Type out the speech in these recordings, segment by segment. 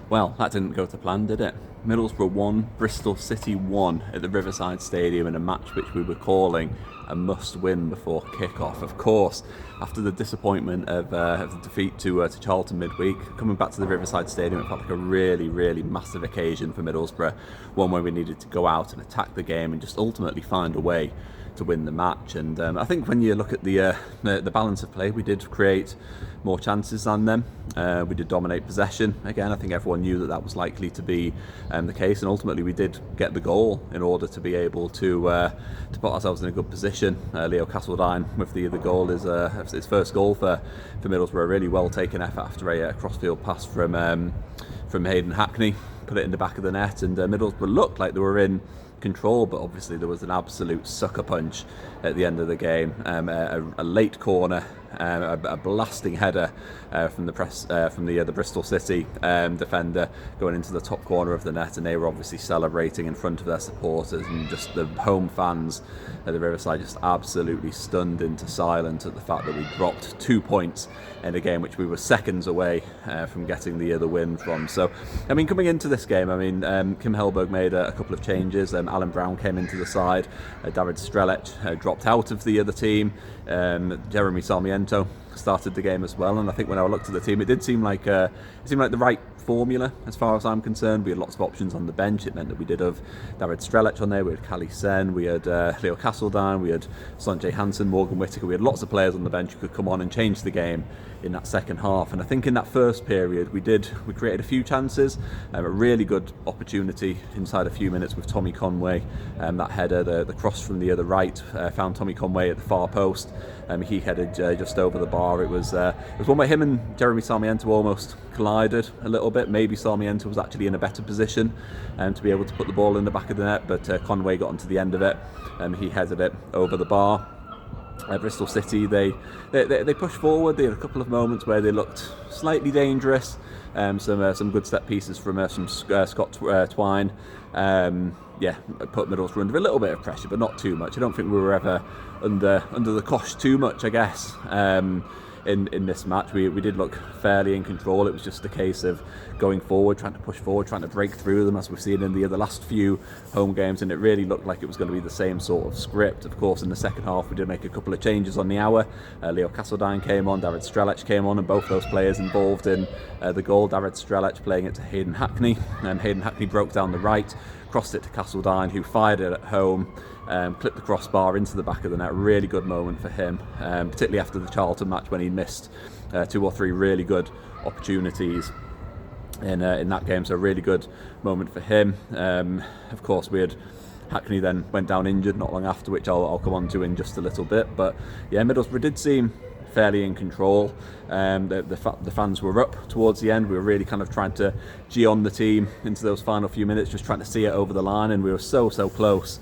Well, that didn't go to plan, did it? Middlesbrough 1, Bristol City 1 at the Riverside Stadium in a match which we were calling a must-win before kick-off. Of course, after the disappointment of the defeat to Charlton midweek, coming back to the Riverside Stadium, it felt like a really, really massive occasion for Middlesbrough, one where we needed to go out and attack the game and just ultimately find a way to win the match. And I think when you look at the balance of play, we did create more chances than them. We did dominate possession. Again, I think everyone knew that was likely to be the case, and ultimately we did get the goal in order to be able to put ourselves in a good position. Leo Castledine with the goal is his first goal for Middlesbrough. A really well taken effort after a crossfield pass from Hayden Hackney, put it in the back of the net, and Middlesbrough looked like they were in control, but obviously there was an absolute sucker punch at the end of the game. A late corner, a blasting header from the Bristol City defender going into the top corner of the net, and they were obviously celebrating in front of their supporters, and just the home fans at the Riverside just absolutely stunned into silence at the fact that we dropped 2 points in a game which we were seconds away from getting the win from. So, I mean, coming into this game, Kim Hellberg made a couple of changes. Alan Brown came into the side. David Strelec dropped out of the other team. Jeremy Sarmiento started the game as well, and I think when I looked at the team, it did seem like the right formula as far as I'm concerned. We had lots of options on the bench. It meant that we did have David Strelec on there, we had Cali Sen, we had Leo Castledine, we had Sanjay Hansen, Morgan Whittaker. We had lots of players on the bench who could come on and change the game in that second half. And I think in that first period we created a few chances, a really good opportunity inside a few minutes with Tommy Conway, that header, the cross from the other right, found Tommy Conway at the far post. He headed just over the bar. It was one where him and Jeremy Sarmiento almost collided a little bit. Maybe Sarmiento was actually in a better position to be able to put the ball in the back of the net, but Conway got onto the end of it. He headed it over the bar. Bristol City, they pushed forward. They had a couple of moments where they looked slightly dangerous. Some good set pieces from Scott Twine. Put Middlesbrough under a little bit of pressure, but not too much. I don't think we were ever under the cosh too much, I guess. In this match, we did look fairly in control. It was just a case of going forward, trying to push forward, trying to break through them, as we've seen in the last few home games, and it really looked like it was going to be the same sort of script. Of course, in the second half, we did make a couple of changes on the hour. Leo Castledine came on, David Strelec came on, and both those players involved in the goal. David Strelec playing it to Hayden Hackney, and Hayden Hackney broke down the right, crossed it to Castledine, who fired it at home, clipped the crossbar into the back of the net. Really good moment for him, particularly after the Charlton match when he missed 2 or 3 really good opportunities in that game. So a really good moment for him. Of course, we had Hackney then went down injured not long after, which I'll come on to in just a little bit. But yeah, Middlesbrough did seem fairly in control. The fans were up towards the end. We were really kind of trying to gee on the team into those final few minutes, just trying to see it over the line, and we were so close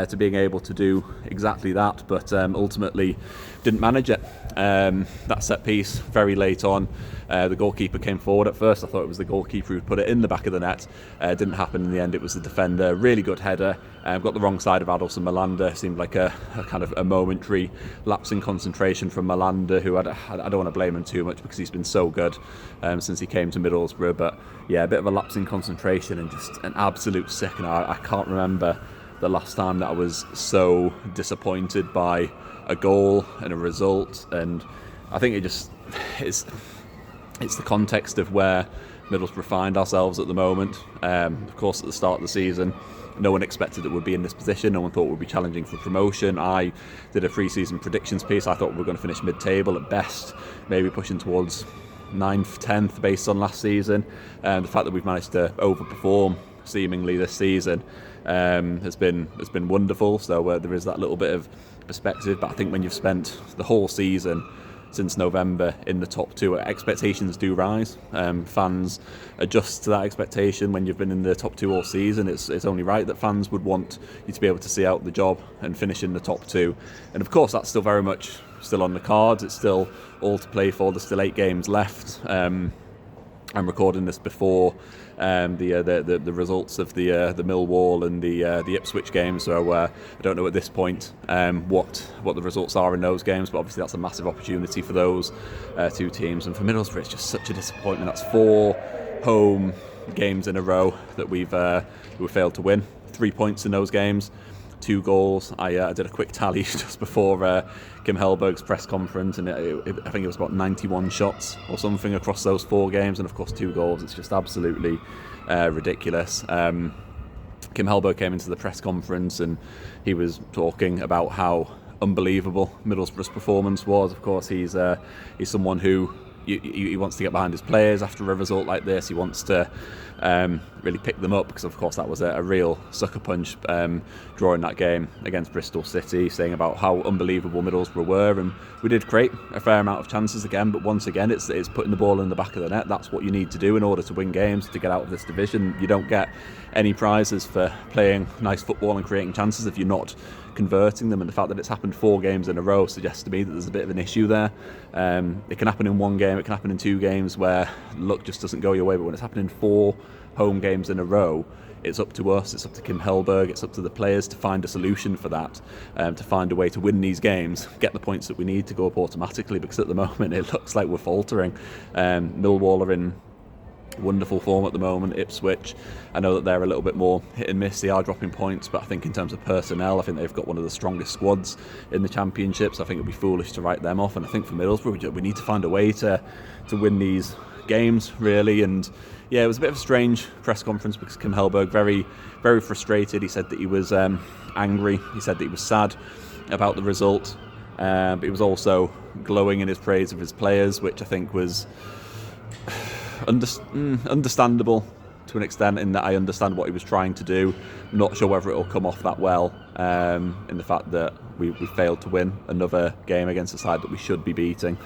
to being able to do exactly that, but ultimately didn't manage it. That set piece very late on, the goalkeeper came forward. At first I thought it was the goalkeeper who'd put it in the back of the net. Didn't happen in the end. It was the defender. Really good header. Got the wrong side of Adelson Malanda. Seemed like a kind of a momentary lapse in concentration from Malanda, who I don't want to blame him too much because he's been so good since he came to Middlesbrough. But yeah, a bit of a lapse in concentration and just an absolute sickener. I can't remember the last time that I was so disappointed by a goal and a result, and I think it's the context of where Middlesbrough find ourselves at the moment. Of course, at the start of the season, no one expected that we'd be in this position. No one thought we'd be challenging for promotion. I did a pre-season predictions piece. I thought we were going to finish mid-table at best, maybe pushing towards 9th, 10th based on last season. The fact that we've managed to overperform seemingly this season has been wonderful. So there is that little bit of perspective. But I think when you've spent the whole season since November in the top 2, expectations do rise. Fans adjust to that expectation. When you've been in the top 2 all season, it's only right that fans would want you to be able to see out the job and finish in the top 2. And of course, that's still very much still on the cards. It's still all to play for. There's still 8 games left. I'm recording this before the results of the Millwall and the Ipswich game, so I don't know at this point what the results are in those games, but obviously that's a massive opportunity for those 2 teams. And for Middlesbrough, it's just such a disappointment. That's 4 home games in a row that we failed to win. 3 points in those games, 2 goals. I did a quick tally just before Kim Hellberg's press conference, and I think it was about 91 shots or something across those 4 games, and of course 2 goals. It's just absolutely ridiculous. Kim Hellberg came into the press conference and he was talking about how unbelievable Middlesbrough's performance was. Of course, he's someone who he wants to get behind his players after a result like this. He wants to really pick them up, because of course that was a real sucker punch drawing that game against Bristol City, saying about how unbelievable Middlesbrough were, and we did create a fair amount of chances again, but once again it's putting the ball in the back of the net. That's what you need to do in order to win games, to get out of this division. You don't get any prizes for playing nice football and creating chances if you're not converting them, and the fact that it's happened 4 games in a row suggests to me that there's a bit of an issue there. It can happen in 1 game, it can happen in 2 games where luck just doesn't go your way, but when it's happening 4 home games in a row, it's up to us, it's up to Kim Hellberg, it's up to the players to find a solution for that, to find a way to win these games, get the points that we need to go up automatically, because at the moment it looks like we're faltering. Millwall are in wonderful form at the moment. Ipswich, I know that they're a little bit more hit and miss. They are dropping points, but I think in terms of personnel, I think they've got one of the strongest squads in the Championship, so I think it'd be foolish to write them off. And I think for Middlesbrough, we need to find a way to win these games, really. And yeah, it was a bit of a strange press conference because Kim Hellberg, very, very frustrated. He said that he was angry. He said that he was sad about the result, but he was also glowing in his praise of his players, which I think was understandable to an extent, in that I understand what he was trying to do. I'm not sure whether it will come off that well, in the fact that we failed to win another game against a side that we should be beating.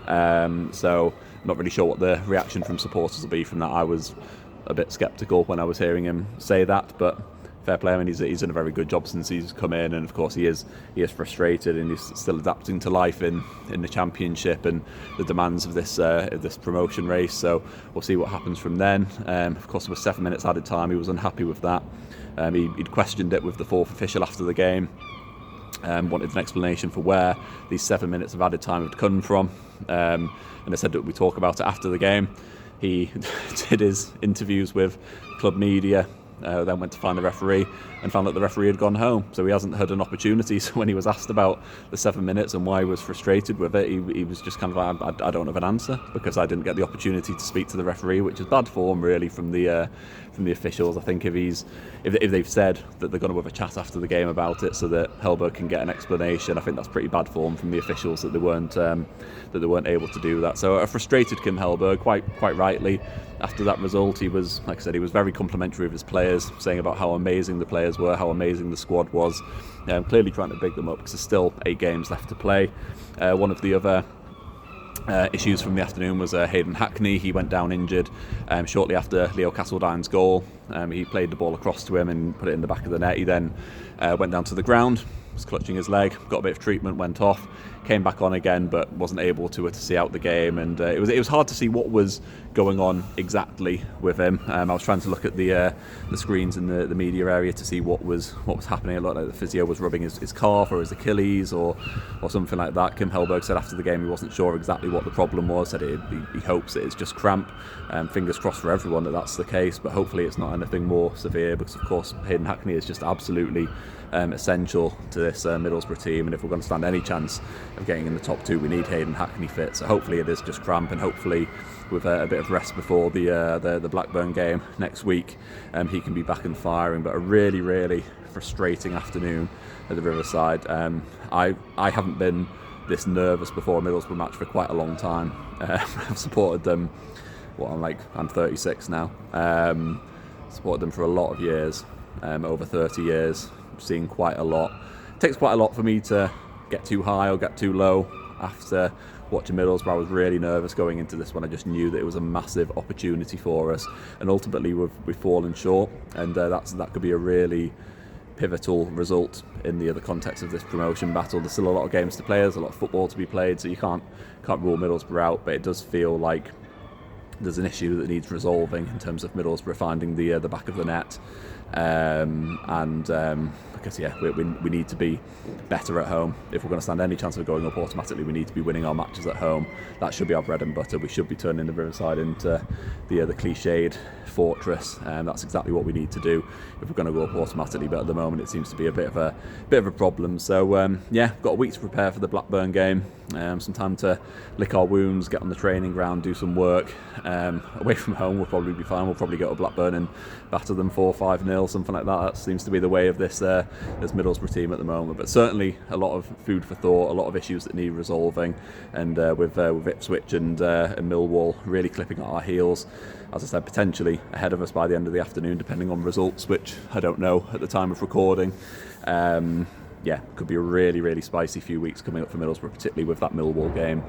So I'm not really sure what the reaction from supporters will be from that. I was a bit sceptical when I was hearing him say that, but fair play. I mean, he's done a very good job since he's come in, and of course he is frustrated, and he's still adapting to life in the Championship and the demands of this promotion race. So we'll see what happens from then. Of course, there was 7 minutes added time. He was unhappy with that. He'd questioned it with the 4th official after the game. Wanted an explanation for where these 7 minutes of added time had come from, and they said that we talk about it after the game. He did his interviews with club media, then went to find the referee and found that the referee had gone home, so he hasn't had an opportunity. So when he was asked about the 7 minutes and why he was frustrated with it, he was just kind of like, I don't have an answer, because I didn't get the opportunity to speak to the referee, which is bad form really from the officials. I think if they've said that they're going to have a chat after the game about it so that Hellberg can get an explanation, I think that's pretty bad form from the officials that they weren't able to do that. So a frustrated Kim Hellberg, quite rightly, after that result. He was, like I said, he was very complimentary of his players, saying about how amazing the players were, how amazing the squad was, clearly trying to big them up because there's still 8 games left to play. One of the other issues from the afternoon was Hayden Hackney. He went down injured shortly after Leo Castledine's goal. He played the ball across to him and put it in the back of the net. He then went down to the ground, was clutching his leg, got a bit of treatment, went off, came back on again, but wasn't able to see out the game. And it was hard to see what was going on exactly with him. I was trying to look at the screens in the media area to see what was happening. It looked like the physio was rubbing his calf or his Achilles or something like that. Kim Hellberg said after the game he wasn't sure exactly what the problem was. Said he hopes it's just cramp. Fingers crossed for everyone that that's the case, but hopefully it's not anything more severe, because of course Hayden Hackney is just absolutely essential to this Middlesbrough team, and if we're going to stand any chance of getting in the top 2, we need Hayden Hackney fit. So hopefully it is just cramp, and hopefully with a bit of rest before the Blackburn game next week, he can be back and firing. But a really, really frustrating afternoon at the Riverside. I haven't been this nervous before a Middlesbrough match for quite a long time. I've supported them. I'm 36 now. Supported them for a lot of years, over 30 years. Seen quite a lot. It takes quite a lot for me to get too high or get too low after watching Middlesbrough. I was really nervous going into this one. I just knew that it was a massive opportunity for us, and ultimately we've fallen short, and that could be a really pivotal result in the context of this promotion battle. There's still a lot of games to play, there's a lot of football to be played, so you can't rule Middlesbrough out, but it does feel like there's an issue that needs resolving in terms of Middlesbrough finding the back of the net, because we need to be better at home. If we're going to stand any chance of going up automatically, we need to be winning our matches at home. That should be our bread and butter. We should be turning the Riverside into the cliched fortress, and that's exactly what we need to do if we're going to go up automatically. But at the moment, it seems to be a bit of a problem. So got a week to prepare for the Blackburn game. Some time to lick our wounds, get on the training ground, do some work. Away from home, we'll probably be fine. We'll probably go to Blackburn and batter them 4-5-0, something like that. That seems to be the way of this Middlesbrough team at the moment. But certainly a lot of food for thought, a lot of issues that need resolving, and with Ipswich and Millwall really clipping at our heels. As I said, potentially ahead of us by the end of the afternoon, depending on results, which I don't know at the time of recording. Could be a really, really spicy few weeks coming up for Middlesbrough, particularly with that Millwall game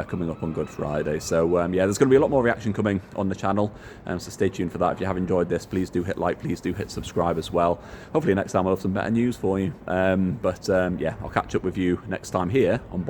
coming up on Good Friday. So there's going to be a lot more reaction coming on the channel, so stay tuned for that. If you have enjoyed this, please do hit like, please do hit subscribe as well. Hopefully next time I'll have some better news for you. I'll catch up with you next time here on